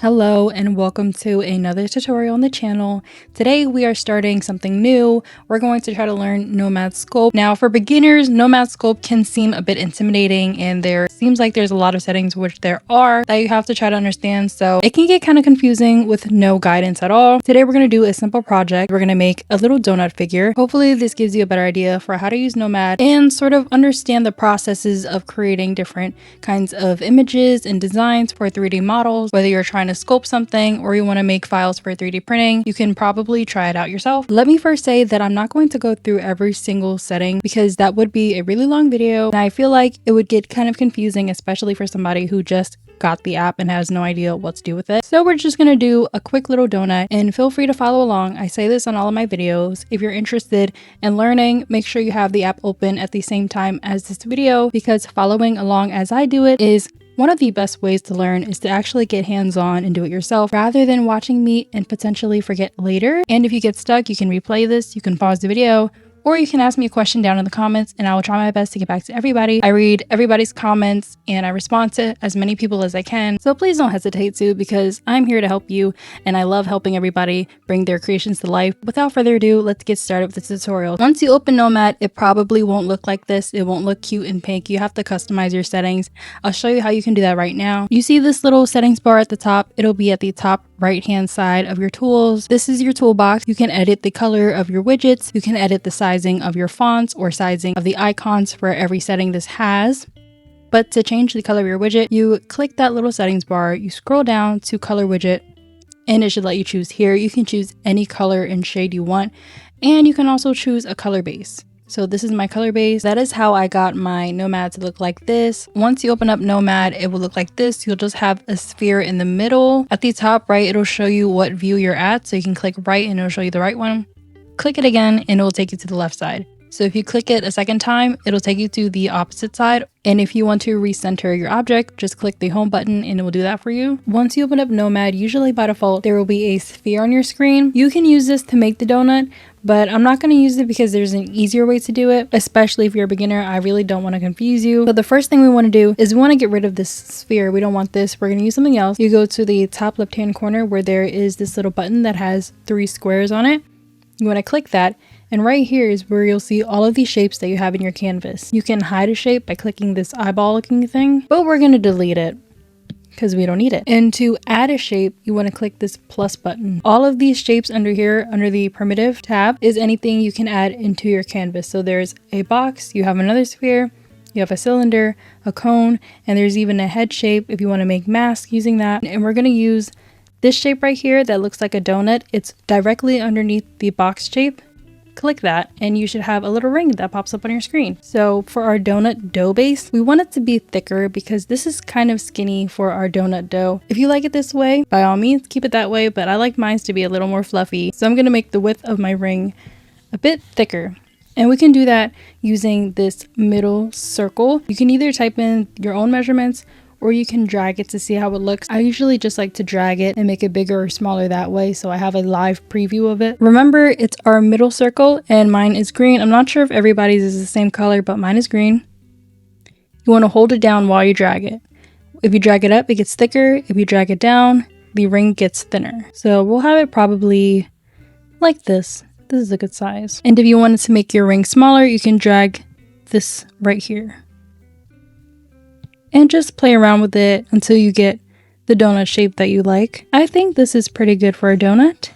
Hello and welcome to another tutorial on the channel. Today we are starting something new. We're going to try to learn Nomad Sculpt. Now for beginners, Nomad Sculpt can seem a bit intimidating and there seems like there's a lot of settings, which there are, that you have to try to understand. So it can get kind of confusing with no guidance at all. Today we're going to do a simple project. We're going to make a little donut figure. Hopefully this gives you a better idea for how to use Nomad and sort of understand the processes of creating different kinds of images and designs for 3D models. Whether you're trying to sculpt something or you want to make files for 3D printing, you can probably try it out yourself. Let me first say that I'm not going to go through every single setting because that would be a really long video and I feel like it would get kind of confusing, especially for somebody who just got the app and has no idea what to do with it. So we're just going to do a quick little donut and feel free to follow along. I say this on all of my videos. If you're interested in learning, make sure you have the app open at the same time as this video because following along as I do it is one of the best ways to learn is to actually get hands-on and do it yourself rather than watching me and potentially forget later. And if you get stuck, you can replay this, you can pause the video, or you can ask me a question down in the comments and I will try my best to get back to everybody. I read everybody's comments and I respond to as many people as I can. So please don't hesitate to because I'm here to help you and I love helping everybody bring their creations to life. Without further ado, let's get started with the tutorial. Once you open Nomad, it probably won't look like this. It won't look cute and pink. You have to customize your settings. I'll show you how you can do that right now. You see this little settings bar at the top? It'll be at the top right hand side of your tools. This is your toolbox. You can edit the color of your widgets. You can edit the sizing of your fonts or sizing of the icons for every setting this has. But to change the color of your widget, you click that little settings bar, you scroll down to color widget, and it should let you choose here. You can choose any color and shade you want, and you can also choose a color base. So this is my color base. That is how I got my Nomad to look like this. Once you open up Nomad, it will look like this. You'll just have a sphere in the middle. At the top right, it'll show you what view you're at. So you can click right and it'll show you the right one. Click it again and it will take you to the left side. So if you click it a second time, it'll take you to the opposite side. And if you want to recenter your object, just click the home button and it will do that for you. Once you open up Nomad, usually by default, there will be a sphere on your screen. You can use this to make the donut, but I'm not going to use it because there's an easier way to do it, especially if you're a beginner. I really don't want to confuse you. So the first thing we want to do is we want to get rid of this sphere. We don't want this. We're going to use something else. You go to the top left-hand corner where there is this little button that has 3 squares on it. You want to click that. And right here is where you'll see all of these shapes that you have in your canvas. You can hide a shape by clicking this eyeball looking thing, but we're going to delete it because we don't need it. And to add a shape, you want to click this plus button. All of these shapes under here, under the primitive tab, is anything you can add into your canvas. So there's a box, you have another sphere, you have a cylinder, a cone, and there's even a head shape if you want to make masks using that. And we're going to use this shape right here that looks like a donut. It's directly underneath the box shape. Click that and you should have a little ring that pops up on your screen. So for our donut dough base, we want it to be thicker because this is kind of skinny for our donut dough. If you like it this way, by all means keep it that way, but I like mine to be a little more fluffy. So I'm going to make the width of my ring a bit thicker. And we can do that using this middle circle. You can either type in your own measurements or you can drag it to see how it looks. I usually just like to drag it and make it bigger or smaller that way so I have a live preview of it. Remember, it's our middle circle and mine is green. I'm not sure if everybody's is the same color, but mine is green. You want to hold it down while you drag it. If you drag it up, it gets thicker. If you drag it down, the ring gets thinner. So we'll have it probably like this. This is a good size. And if you wanted to make your ring smaller, you can drag this right here. And just play around with it until you get the donut shape that you like. I think this is pretty good for a donut.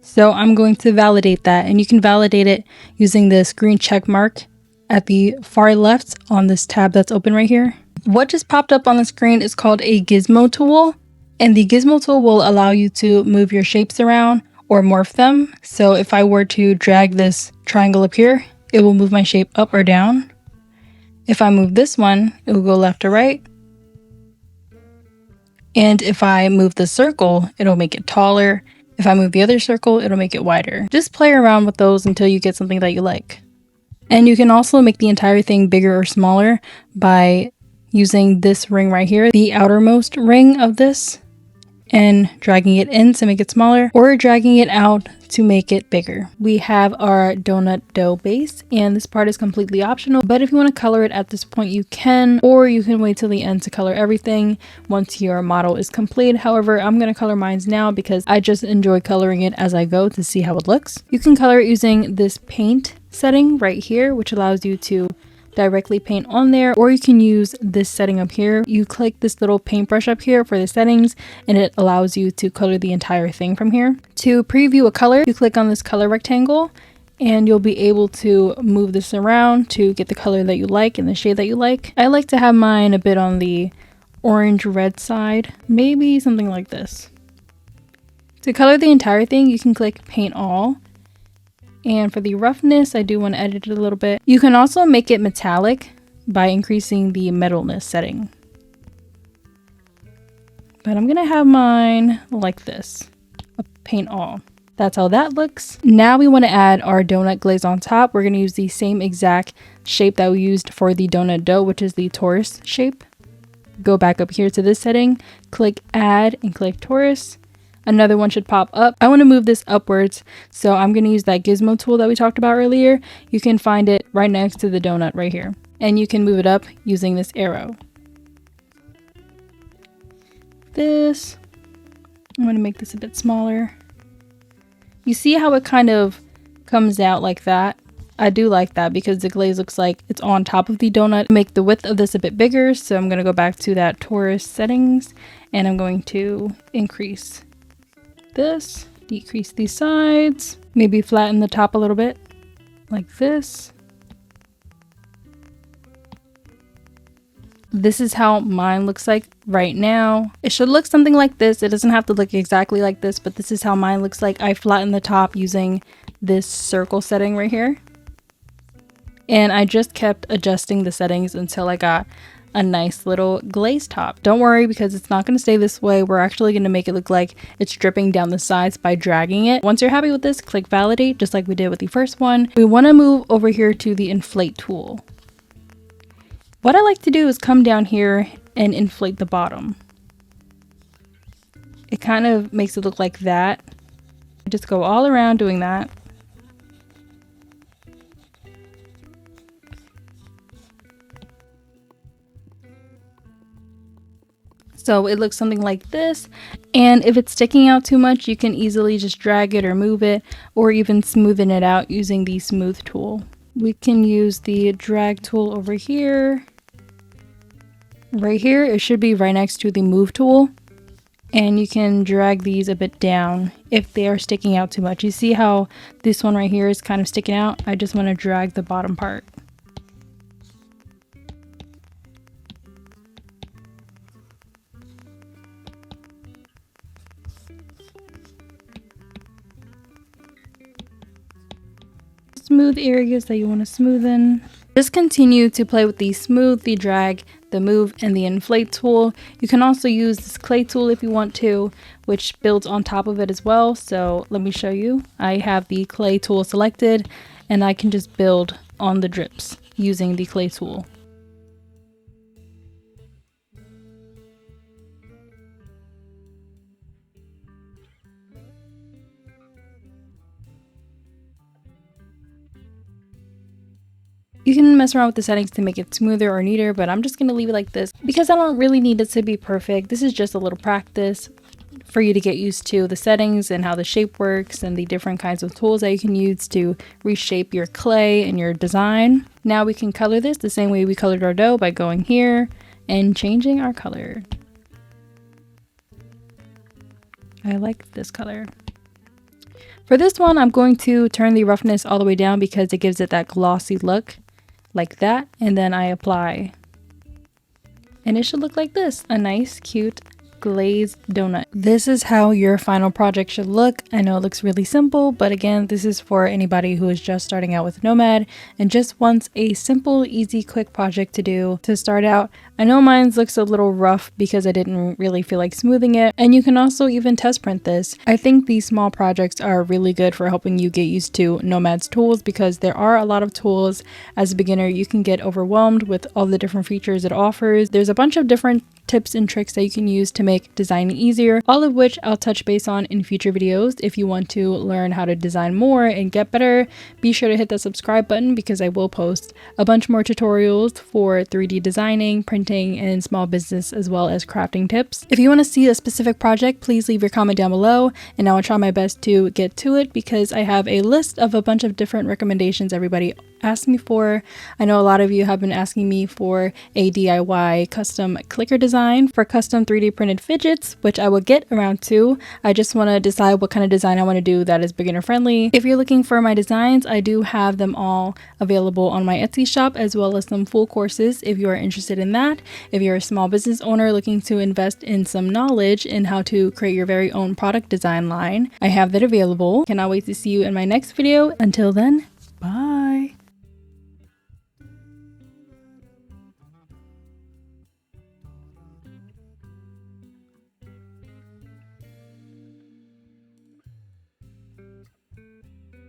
So I'm going to validate that, and you can validate it using this green check mark at the far left on this tab that's open right here. What just popped up on the screen is called a gizmo tool, and the gizmo tool will allow you to move your shapes around or morph them. So if I were to drag this triangle up here, it will move my shape up or down. If I move this one, it will go left or right. And if I move the circle, it'll make it taller. If I move the other circle, it'll make it wider. Just play around with those until you get something that you like. And you can also make the entire thing bigger or smaller by using this ring right here, the outermost ring of this. and dragging it in to make it smaller, or dragging it out to make it bigger. We have our donut dough base, and this part is completely optional, but if you want to color it at this point you can, or you can wait till the end to color everything once your model is complete. However, I'm going to color mine now because I just enjoy coloring it as I go to see how it looks. You can color it using this paint setting right here, which allows you to directly paint on there, or you can use this setting up here. You click this little paintbrush up here for the settings and it allows you to color the entire thing from here. To preview a color, you click on this color rectangle and you'll be able to move this around to get the color that you like and the shade that you like. I like to have mine a bit on the orange red side, maybe something like this. To color the entire thing, you can click paint all. And for the roughness, I do want to edit it a little bit. You can also make it metallic by increasing the metalness setting. But I'm gonna have mine like this, a paint all. That's how that looks. Now we want to add our donut glaze on top. We're gonna use the same exact shape that we used for the donut dough, which is the torus shape. Go back up here to this setting, click add and click torus. Another one should pop up. I want to move this upwards, so I'm going to use that gizmo tool that we talked about earlier. You can find it right next to the donut right here, and you can move it up using this arrow. I'm going to make this a bit smaller. You see how it kind of comes out like that? I do like that because the glaze looks like it's on top of the donut. Make the width of this a bit bigger, so I'm going to go back to that torus settings, and I'm going to increase this, decrease these sides, maybe flatten the top a little bit like this. This is how mine looks like right now. It should look something like this. It doesn't have to look exactly like this, but this is how mine looks like. I flattened the top using this circle setting right here, and I just kept adjusting the settings until I got a nice little glaze top. Don't worry, because it's not going to stay this way. We're actually going to make it look like it's dripping down the sides by dragging it. Once you're happy with this, click validate, just like we did with the first one. We want to move over here to the inflate tool. What I like to do is come down here and inflate the bottom. It kind of makes it look like that. Just go all around doing that. So it looks something like this, and if it's sticking out too much, you can easily just drag it or move it, or even smoothen it out using the smooth tool. We can use the drag tool over here. Right here, it should be right next to the move tool, and you can drag these a bit down if they are sticking out too much. You see how this one right here is kind of sticking out? I just want to drag the bottom part. Smooth areas that you want to smoothen. Just continue to play with the smooth, the drag, the move, and the inflate tool. You can also use this clay tool if you want to, which builds on top of it as well. So let me show you. I have the clay tool selected, and I can just build on the drips using the clay tool. You can mess around with the settings to make it smoother or neater, but I'm just going to leave it like this because I don't really need it to be perfect. This is just a little practice for you to get used to the settings and how the shape works and the different kinds of tools that you can use to reshape your clay and your design. Now we can color this the same way we colored our dough by going here and changing our color. I like this color. For this one, I'm going to turn the roughness all the way down because it gives it that glossy look. Like that, and then I apply, and it should look like this, a nice cute glazed donut. This is how your final project should look. I know it looks really simple, but again, this is for anybody who is just starting out with Nomad and just wants a simple, easy, quick project to do to start out. I know mine looks a little rough because I didn't really feel like smoothing it, and you can also even test print this. I think these small projects are really good for helping you get used to Nomad's tools because there are a lot of tools. As a beginner, you can get overwhelmed with all the different features it offers. There's a bunch of different tips and tricks that you can use to make designing easier, all of which I'll touch base on in future videos. If you want to learn how to design more and get better, be sure to hit the subscribe button because I will post a bunch more tutorials for 3D designing, printing, and small business, as well as crafting tips. If you want to see a specific project, please leave your comment down below and I will try my best to get to it because I have a list of a bunch of different recommendations everybody asked me for. I know a lot of you have been asking me for a DIY custom clicker design for custom 3D printed fidgets, which I will get around to. I just want to decide what kind of design I want to do that is beginner friendly. If you're looking for my designs, I do have them all available on my Etsy shop, as well as some full courses if you are interested in that. If you're a small business owner looking to invest in some knowledge in how to create your very own product design line, I have that available. Cannot wait to see you in my next video. Until then, bye.